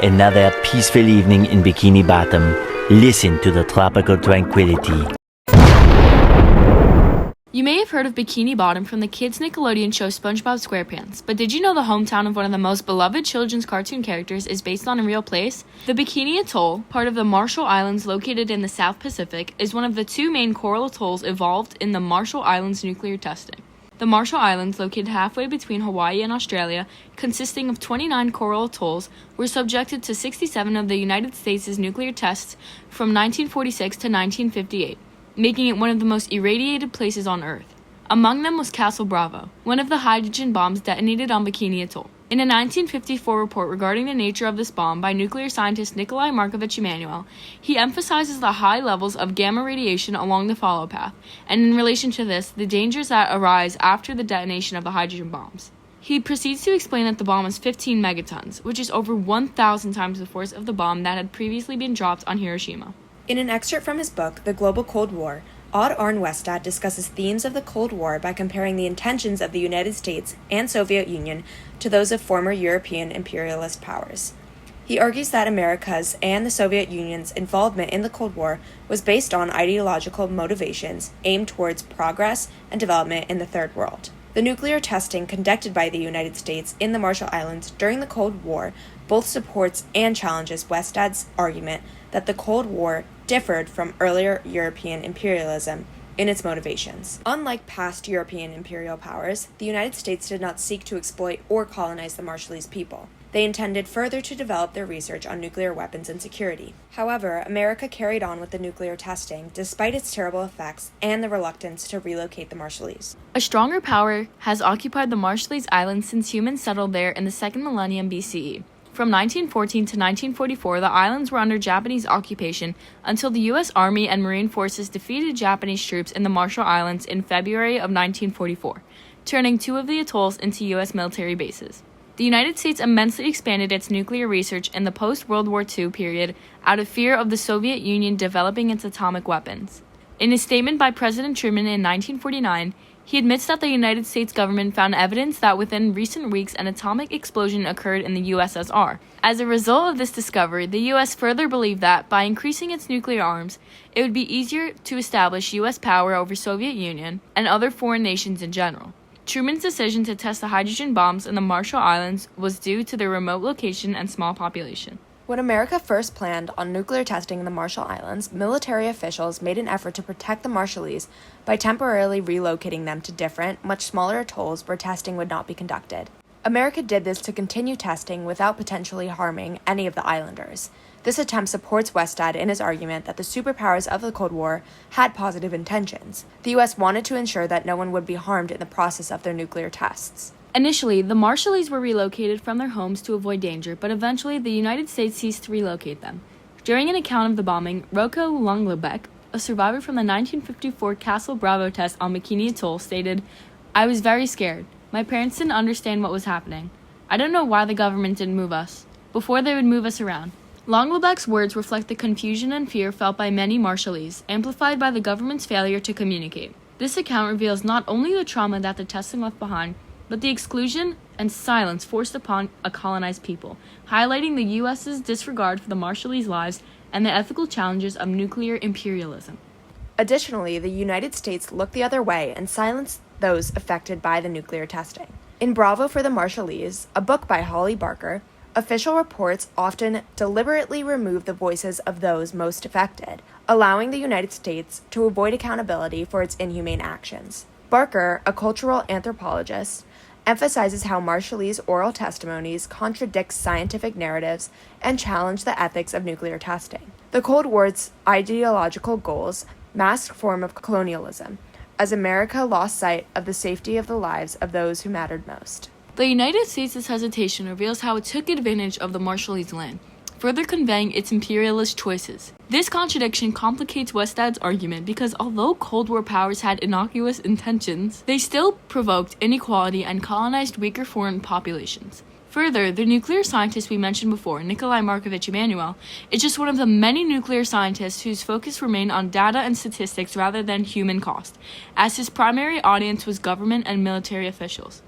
Another peaceful evening in Bikini Bottom. Listen to the tropical tranquility. You may have heard of Bikini Bottom from the kids' Nickelodeon show SpongeBob SquarePants, but did you know the hometown of one of the most beloved children's cartoon characters is based on a real place? The Bikini Atoll, part of the Marshall Islands located in the South Pacific, is one of the two main coral atolls evolved in the Marshall Islands nuclear testing. The Marshall Islands, located halfway between Hawaii and Australia, consisting of 29 coral atolls, were subjected to 67 of the United States' nuclear tests from 1946 to 1958. Making it one of the most irradiated places on Earth. Among them was Castle Bravo, one of the hydrogen bombs detonated on Bikini Atoll. In a 1954 report regarding the nature of this bomb by nuclear scientist Nikolai Markovich Emanuel, he emphasizes the high levels of gamma radiation along the follow path, and in relation to this, the dangers that arise after the detonation of the hydrogen bombs. He proceeds to explain that the bomb is 15 megatons, which is over 1,000 times the force of the bomb that had previously been dropped on Hiroshima. In an excerpt from his book, The Global Cold War, Odd Arne Westad discusses themes of the Cold War by comparing the intentions of the United States and Soviet Union to those of former European imperialist powers. He argues that America's and the Soviet Union's involvement in the Cold War was based on ideological motivations aimed towards progress and development in the Third World. The nuclear testing conducted by the United States in the Marshall Islands during the Cold War both supports and challenges Westad's argument that the Cold War differed from earlier European imperialism in its motivations. Unlike past European imperial powers, the United States did not seek to exploit or colonize the Marshallese people. They intended further to develop their research on nuclear weapons and security. However, America carried on with the nuclear testing despite its terrible effects and the reluctance to relocate the Marshallese. A stronger power has occupied the Marshallese Islands since humans settled there in the second millennium BCE. From 1914 to 1944, the islands were under Japanese occupation until the U.S. Army and Marine Forces defeated Japanese troops in the Marshall Islands in February of 1944, turning two of the atolls into U.S. military bases. The United States immensely expanded its nuclear research in the post-World War II period out of fear of the Soviet Union developing its atomic weapons. In a statement by President Truman in 1949, he admits that the United States government found evidence that within recent weeks an atomic explosion occurred in the USSR. As a result of this discovery, the U.S. further believed that, by increasing its nuclear arms, it would be easier to establish U.S. power over Soviet Union and other foreign nations in general. Truman's decision to test the hydrogen bombs in the Marshall Islands was due to their remote location and small population. When America first planned on nuclear testing in the Marshall Islands, military officials made an effort to protect the Marshallese by temporarily relocating them to different, much smaller atolls where testing would not be conducted. America did this to continue testing without potentially harming any of the islanders. This attempt supports Westad in his argument that the superpowers of the Cold War had positive intentions. The U.S. wanted to ensure that no one would be harmed in the process of their nuclear tests. Initially, the Marshallese were relocated from their homes to avoid danger, but eventually the United States ceased to relocate them. During an account of the bombing, Rocco Longlebek, a survivor from the 1954 Castle Bravo test on Bikini Atoll, stated, "I was very scared. My parents didn't understand what was happening. I don't know why the government didn't move us. Before they would move us around." Longlebek's words reflect the confusion and fear felt by many Marshallese, amplified by the government's failure to communicate. This account reveals not only the trauma that the testing left behind, but the exclusion and silence forced upon a colonized people, highlighting the U.S.'s disregard for the Marshallese lives and the ethical challenges of nuclear imperialism. Additionally, the United States looked the other way and silenced those affected by the nuclear testing. In Bravo for the Marshallese, a book by Holly Barker, official reports often deliberately remove the voices of those most affected, allowing the United States to avoid accountability for its inhumane actions. Barker, a cultural anthropologist, emphasizes how Marshallese oral testimonies contradict scientific narratives and challenge the ethics of nuclear testing. The Cold War's ideological goals masked a form of colonialism, as America lost sight of the safety of the lives of those who mattered most. The United States' hesitation reveals how it took advantage of the Marshallese land, further conveying its imperialist choices. This contradiction complicates Westad's argument because although Cold War powers had innocuous intentions, they still provoked inequality and colonized weaker foreign populations. Further, the nuclear scientist we mentioned before, Nikolai Markovich Emanuel, is just one of the many nuclear scientists whose focus remained on data and statistics rather than human cost, as his primary audience was government and military officials.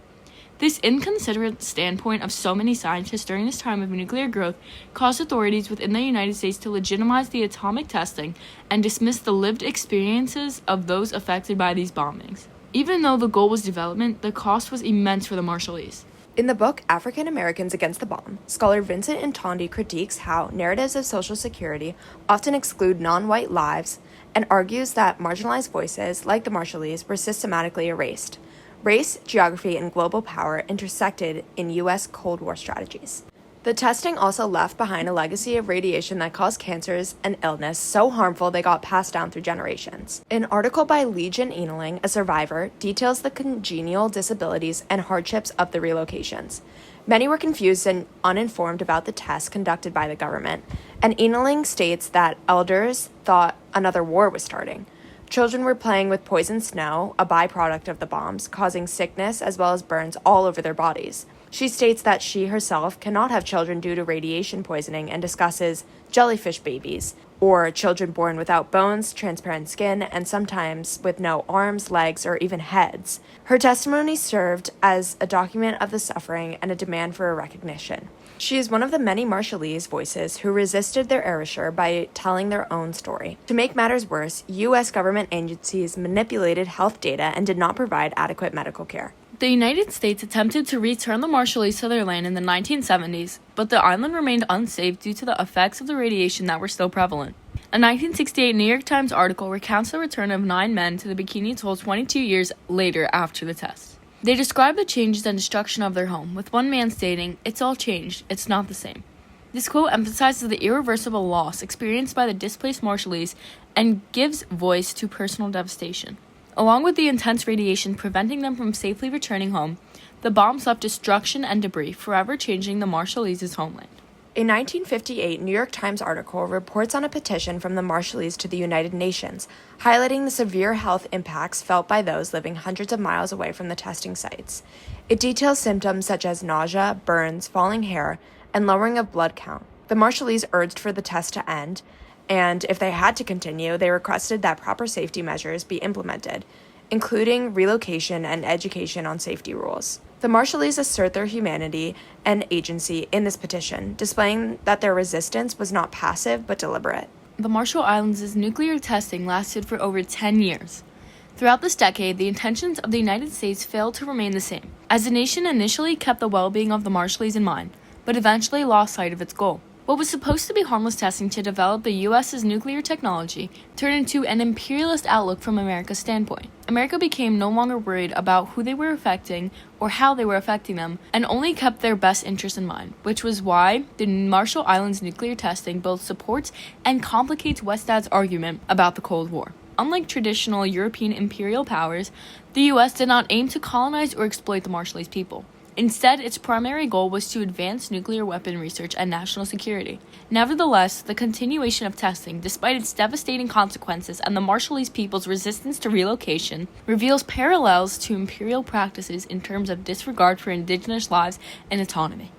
This inconsiderate standpoint of so many scientists during this time of nuclear growth caused authorities within the United States to legitimize the atomic testing and dismiss the lived experiences of those affected by these bombings. Even though the goal was development, the cost was immense for the Marshallese. In the book African Americans Against the Bomb, scholar Vincent Intondi critiques how narratives of Social Security often exclude non-white lives and argues that marginalized voices, like the Marshallese, were systematically erased. Race, geography, and global power intersected in U.S. Cold War strategies. The testing also left behind a legacy of radiation that caused cancers and illness so harmful they got passed down through generations. An article by Legion Eneling, a survivor, details the congenital disabilities and hardships of the relocations. Many were confused and uninformed about the tests conducted by the government, and Eneling states that elders thought another war was starting. Children were playing with poisoned snow, a byproduct of the bombs, causing sickness as well as burns all over their bodies. She states that she herself cannot have children due to radiation poisoning and discusses jellyfish babies, or children born without bones, transparent skin, and sometimes with no arms, legs, or even heads. Her testimony served as a document of the suffering and a demand for a recognition. She is one of the many Marshallese voices who resisted their erasure by telling their own story. To make matters worse, U.S. government agencies manipulated health data and did not provide adequate medical care. The United States attempted to return the Marshallese to their land in the 1970s, but the island remained unsafe due to the effects of the radiation that were still prevalent. A 1968 New York Times article recounts the return of 9 men to the Bikini Atoll 22 years later after the test. They describe the changes and destruction of their home, with one man stating, "It's all changed, it's not the same." This quote emphasizes the irreversible loss experienced by the displaced Marshallese and gives voice to personal devastation. Along with the intense radiation preventing them from safely returning home, the bombs left destruction and debris, forever changing the Marshallese' homeland. A 1958 New York Times article reports on a petition from the Marshallese to the United Nations, highlighting the severe health impacts felt by those living hundreds of miles away from the testing sites. It details symptoms such as nausea, burns, falling hair, and lowering of blood count. The Marshallese urged for the test to end, and if they had to continue, they requested that proper safety measures be implemented, including relocation and education on safety rules. The Marshallese assert their humanity and agency in this petition, displaying that their resistance was not passive but deliberate. The Marshall Islands' nuclear testing lasted for over 10 years. Throughout this decade, the intentions of the United States failed to remain the same, as the nation initially kept the well-being of the Marshallese in mind, but eventually lost sight of its goal. What was supposed to be harmless testing to develop the U.S.'s nuclear technology turned into an imperialist outlook from America's standpoint. America became no longer worried about who they were affecting or how they were affecting them, and only kept their best interest in mind, which was why the Marshall Islands nuclear testing both supports and complicates Westad's argument about the Cold War. Unlike traditional European imperial powers, the U.S. did not aim to colonize or exploit the Marshallese people. Instead, its primary goal was to advance nuclear weapon research and national security. Nevertheless, the continuation of testing, despite its devastating consequences and the Marshallese people's resistance to relocation, reveals parallels to imperial practices in terms of disregard for indigenous lives and autonomy.